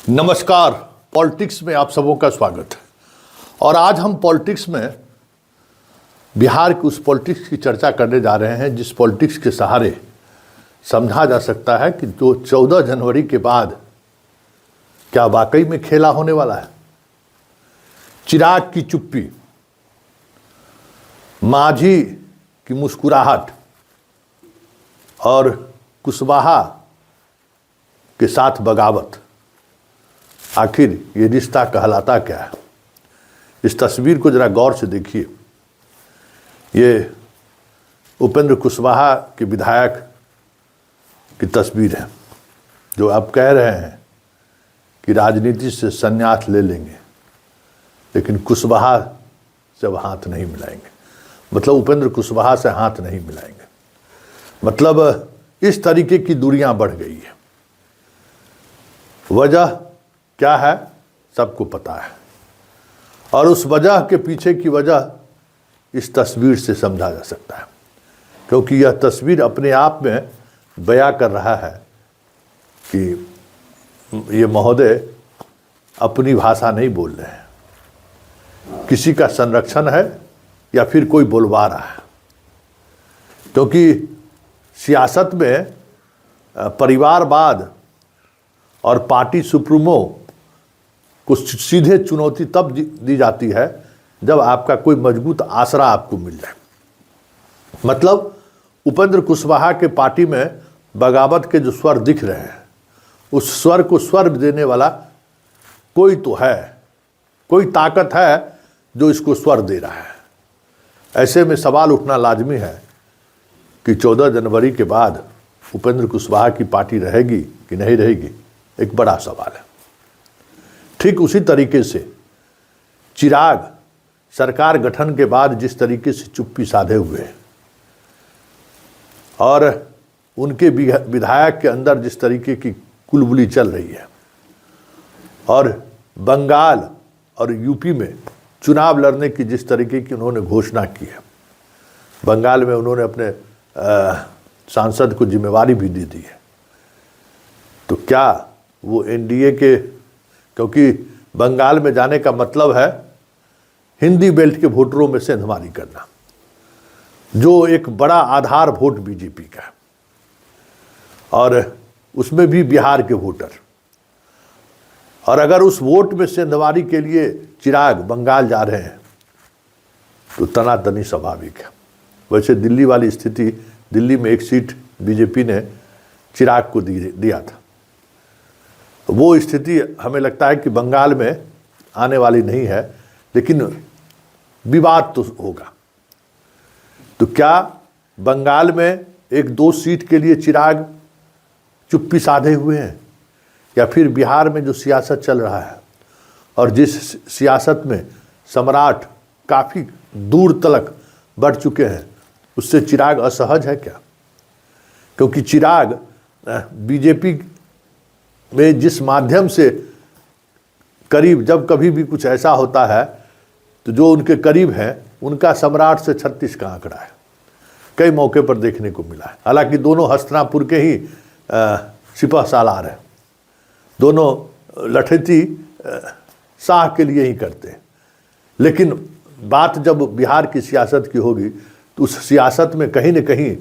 नमस्कार। पॉलिटिक्स में आप सबों का स्वागत है। और आज हम पॉलिटिक्स में बिहार की उस पॉलिटिक्स की चर्चा करने जा रहे हैं जिस पॉलिटिक्स के सहारे समझा जा सकता है कि जो 14 जनवरी के बाद क्या वाकई में खेला होने वाला है। चिराग की चुप्पी, मांझी की मुस्कुराहट और कुशवाहा के साथ बगावत, आखिर ये रिश्ता कहलाता क्या है। इस तस्वीर को जरा गौर से देखिए। ये उपेंद्र कुशवाहा के विधायक की तस्वीर है जो आप कह रहे हैं कि राजनीति से संन्यास ले लेंगे, लेकिन कुशवाहा से अब हाथ नहीं मिलाएंगे। मतलब उपेंद्र कुशवाहा से हाथ नहीं मिलाएंगे। मतलब इस तरीके की दूरियां बढ़ गई है। वजह क्या है सबको पता है, और उस वजह के पीछे की वजह इस तस्वीर से समझा जा सकता है, क्योंकि यह तस्वीर अपने आप में बयां कर रहा है कि ये महोदय अपनी भाषा नहीं बोल रहे हैं, किसी का संरक्षण है या फिर कोई बोलवा रहा है। क्योंकि सियासत में परिवारवाद और पार्टी सुप्रीमो को सीधे चुनौती तब दी जाती है जब आपका कोई मजबूत आसरा आपको मिल जाए। मतलब उपेंद्र कुशवाहा के पार्टी में बगावत के जो स्वर दिख रहे हैं, उस स्वर को स्वर देने वाला कोई तो है, कोई ताकत है जो इसको स्वर दे रहा है। ऐसे में सवाल उठना लाजमी है कि 14 जनवरी के बाद उपेंद्र कुशवाहा की पार्टी रहेगी कि नहीं रहेगी, एक बड़ा सवाल है। ठीक उसी तरीके से चिराग सरकार गठन के बाद जिस तरीके से चुप्पी साधे हुए हैं और उनके विधायक के अंदर जिस तरीके की कुलबुली चल रही है, और बंगाल और यूपी में चुनाव लड़ने की जिस तरीके की उन्होंने घोषणा की है, बंगाल में उन्होंने अपने सांसद को जिम्मेवारी भी दे दी है, तो क्या वो एनडीए के, क्योंकि बंगाल में जाने का मतलब है हिंदी बेल्ट के वोटरों में सेंधमारी करना, जो एक बड़ा आधार वोट बीजेपी का है, और उसमें भी बिहार के वोटर। और अगर उस वोट में सेंधमारी के लिए चिराग बंगाल जा रहे हैं तो तनातनी स्वाभाविक है। वैसे दिल्ली वाली स्थिति, दिल्ली में एक सीट बीजेपी ने चिराग को दिया था, वो स्थिति हमें लगता है कि बंगाल में आने वाली नहीं है, लेकिन विवाद तो होगा। तो क्या बंगाल में एक दो सीट के लिए चिराग चुप्पी साधे हुए हैं, या फिर बिहार में जो सियासत चल रहा है और जिस सियासत में सम्राट काफ़ी दूर तलक बढ़ चुके हैं, उससे चिराग असहज है क्या? क्योंकि चिराग बीजेपी में जिस माध्यम से करीब, जब कभी भी कुछ ऐसा होता है तो जो उनके करीब हैं उनका सम्राट से 36 का आंकड़ा है, कई मौके पर देखने को मिला है। हालांकि दोनों हस्तिनापुर के ही सिपह सालार हैं, दोनों लठेती शाह के लिए ही करते हैं। लेकिन बात जब बिहार की सियासत की होगी तो उस सियासत में कहीं न कहीं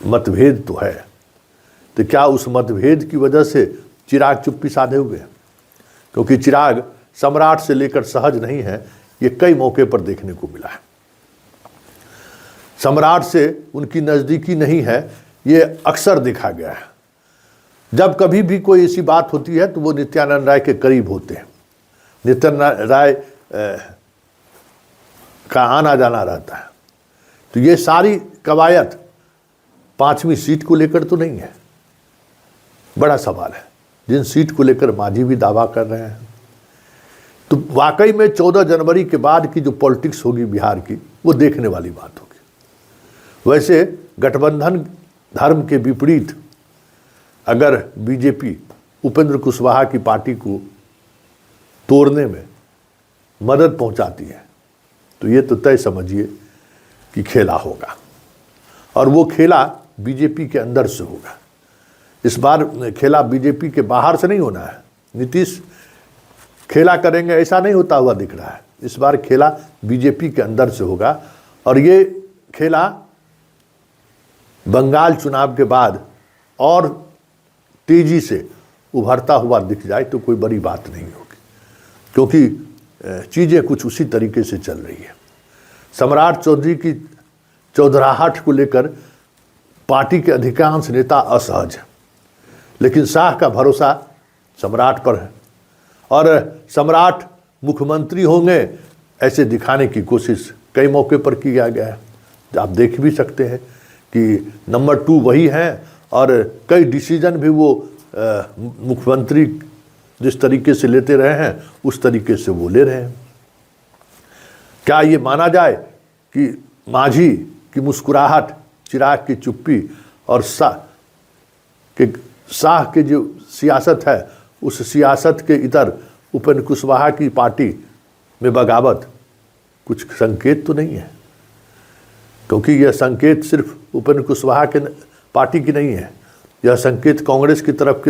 मतभेद तो है। तो क्या उस मतभेद की वजह से चिराग चुप्पी साधे हुए हैं? क्योंकि चिराग सम्राट से लेकर सहज नहीं है, ये कई मौके पर देखने को मिला है। सम्राट से उनकी नज़दीकी नहीं है, ये अक्सर देखा गया है। जब कभी भी कोई ऐसी बात होती है तो वो नित्यानंद राय के करीब होते हैं, नित्यानंद राय का आना जाना रहता है। तो ये सारी कवायद 5वीं सीट को लेकर तो नहीं है, बड़ा सवाल है। जिन सीट को लेकर मांझी भी दावा कर रहे हैं, तो वाकई में 14 जनवरी के बाद की जो पॉलिटिक्स होगी बिहार की, वो देखने वाली बात होगी। वैसे गठबंधन धर्म के विपरीत अगर बीजेपी उपेंद्र कुशवाहा की पार्टी को तोड़ने में मदद पहुंचाती है तो ये तो तय समझिए कि खेला होगा, और वो खेला बीजेपी के अंदर से होगा। इस बार खेला बीजेपी के बाहर से नहीं होना है। नीतीश खेला करेंगे ऐसा नहीं होता हुआ दिख रहा है। इस बार खेला बीजेपी के अंदर से होगा और ये खेला बंगाल चुनाव के बाद और तेजी से उभरता हुआ दिख जाए तो कोई बड़ी बात नहीं होगी, क्योंकि चीज़ें कुछ उसी तरीके से चल रही है। सम्राट चौधरी की चौधराहट को लेकर पार्टी के अधिकांश नेता असहज हैं, लेकिन शाह का भरोसा सम्राट पर है और सम्राट मुख्यमंत्री होंगे ऐसे दिखाने की कोशिश कई मौके पर किया गया है। आप देख भी सकते हैं कि नंबर 2 वही हैं और कई डिसीजन भी वो मुख्यमंत्री जिस तरीके से लेते रहे हैं उस तरीके से वो ले रहे हैं। क्या ये माना जाए कि मांझी की मुस्कुराहट, चिराग की चुप्पी और शाह के जो सियासत है उस सियासत के इतर उपेंद्र कुशवाहा की पार्टी में बगावत कुछ संकेत तो नहीं है? क्योंकि यह संकेत सिर्फ उपेंद्र कुशवाहा के पार्टी की नहीं है, यह संकेत कांग्रेस की तरफ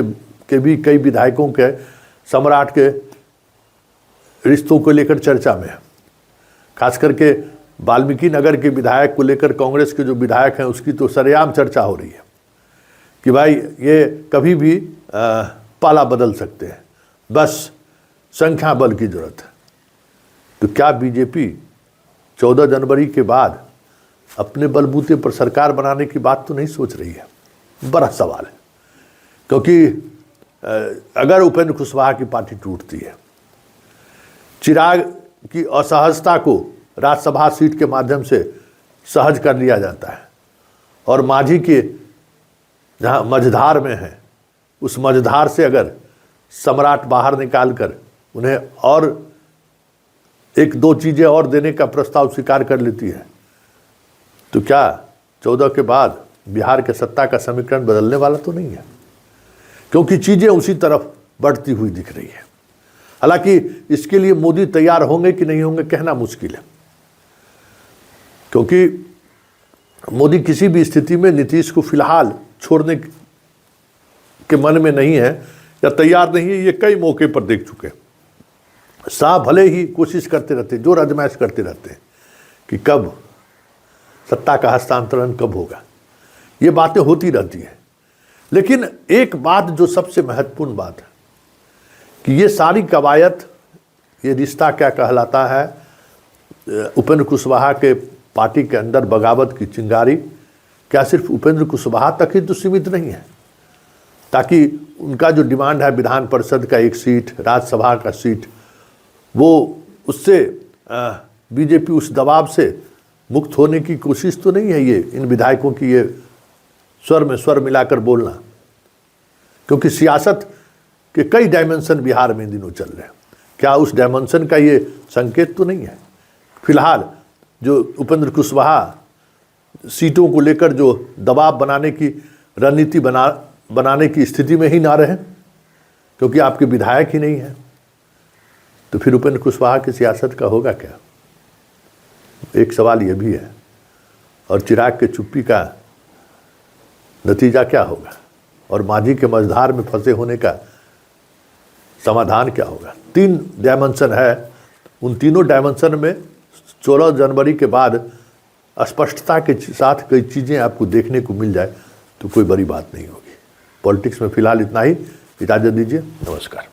के भी कई विधायकों के सम्राट के रिश्तों को लेकर चर्चा में है। खास करके वाल्मीकि नगर के विधायक को लेकर कांग्रेस के जो विधायक हैं उसकी तो सरेआम चर्चा हो रही है कि भाई ये कभी भी पाला बदल सकते हैं, बस संख्या बल की जरूरत है। तो क्या बीजेपी 14 जनवरी के बाद अपने बलबूते पर सरकार बनाने की बात तो नहीं सोच रही है? बड़ा सवाल है, क्योंकि अगर उपेंद्र कुशवाहा की पार्टी टूटती है, चिराग की असहजता को राज्यसभा सीट के माध्यम से सहज कर लिया जाता है और मांझी के जहाँ मझधार में है उस मझधार से अगर सम्राट बाहर निकाल कर उन्हें और 1-2 चीज़ें और देने का प्रस्ताव स्वीकार कर लेती है, तो क्या 14 के बाद बिहार के सत्ता का समीकरण बदलने वाला तो नहीं है? क्योंकि चीज़ें उसी तरफ बढ़ती हुई दिख रही है। हालांकि इसके लिए मोदी तैयार होंगे कि नहीं होंगे कहना मुश्किल है, क्योंकि मोदी किसी भी स्थिति में नीतीश को फिलहाल छोड़ने के मन में नहीं है या तैयार नहीं है। ये कई मौके पर देख चुके हैं। शाह भले ही कोशिश करते रहते, जोर आजमाइश करते रहते हैं कि कब सत्ता का हस्तांतरण कब होगा, ये बातें होती रहती हैं। लेकिन एक बात जो सबसे महत्वपूर्ण बात है कि ये सारी कवायद, ये रिश्ता क्या कहलाता है, उपेंद्र कुशवाहा के पार्टी के अंदर बगावत की चिंगारी क्या सिर्फ उपेंद्र कुशवाहा तक ही तो सीमित नहीं है, ताकि उनका जो डिमांड है विधान परिषद का 1 सीट, राज्यसभा का सीट, वो उससे बीजेपी उस दबाव से मुक्त होने की कोशिश तो नहीं है? ये इन विधायकों की ये स्वर में स्वर मिलाकर बोलना, क्योंकि सियासत के कई डायमेंशन बिहार में इन दिनों चल रहे हैं। क्या उस डायमेंशन का ये संकेत तो नहीं है? फिलहाल जो उपेंद्र कुशवाहा सीटों को लेकर जो दबाव बनाने की रणनीति बनाने की स्थिति में ही ना रहे, क्योंकि आपके विधायक ही नहीं है, तो फिर उपेंद्र कुशवाहा की सियासत का होगा क्या? एक सवाल ये भी है। और चिराग के चुप्पी का नतीजा क्या होगा और मांझी के मझधार में फंसे होने का समाधान क्या होगा? 3 डायमेंशन है। उन तीनों डायमेंशन में 16 जनवरी के बाद स्पष्टता के साथ कई चीज़ें आपको देखने को मिल जाए तो कोई बड़ी बात नहीं होगी। पॉलिटिक्स में फिलहाल इतना ही। इजाज़त दीजिए, नमस्कार।